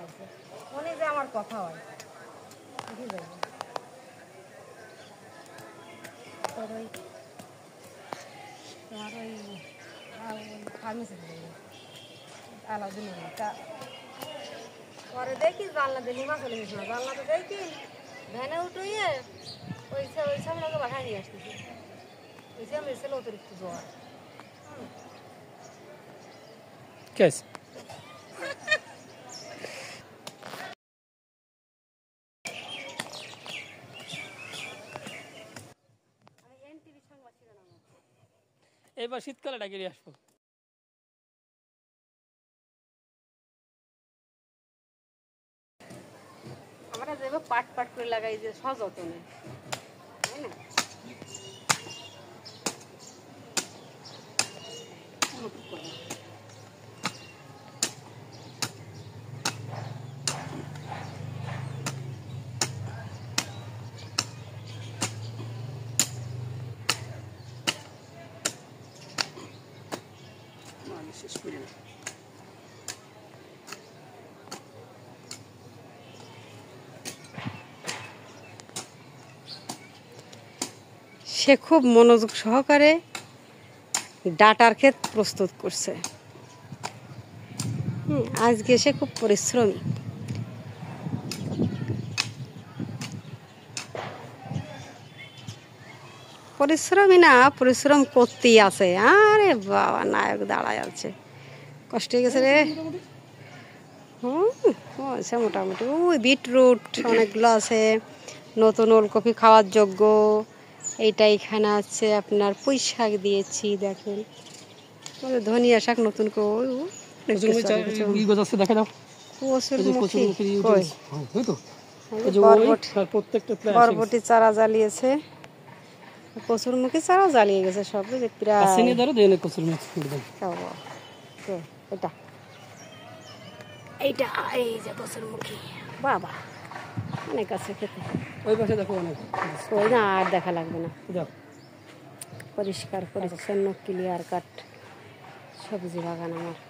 আছে মনে যে আমার কথা হয় কি যাবে তোর ওই তোমার ওই ফার্মেসি আলাদা তা পরে দেখি জানলা দিয়ে লিমা চলে গেছিল জানলাতে দেখি ভ্যানে উঠে ওই সামনে বাসায় নিয়ে আসতেছি ওই সামনে ছিল অতিরিক্ত জ্বর কেস এবার শীতকালে ডাকিয়ে আসবো আমরা যেভাবে পাট পাট করে লাগাই যে সযত্নে তাই না শেষ করি না সে খুব মনোযোগ সহকারে ডাটার ক্ষেত প্রস্তুত করছে আজকে সে খুব পরিশ্রমী না পরিশ্রম করতেই আছে আরে বাবা নায়ক দাঁড়ায় আছে কষ্ট হয়ে গেছে রে আছে মোটামুটি ওই বিটরুট অনেকগুলো আছে নতুন ওলকপি খাওয়ার যোগ্য এইটা এখানে আছে আপনার পুঁই শাক দিয়েছি দেখেন ধনিয়া শাক নতুন বরবটি চারা জ্বালিয়েছে কচুরমুখী চারা জ্বালিয়ে গেছে সব প্রায় এটা এইটা এই যে কচুরমুখী বাবা অনেক আছে খেতে ওই পাশে দেখো অনেক ওই না আর দেখা লাগবে না পরিষ্কার পরিচ্ছন্ন ক্লিয়ার কাট সবজি বাগান আমার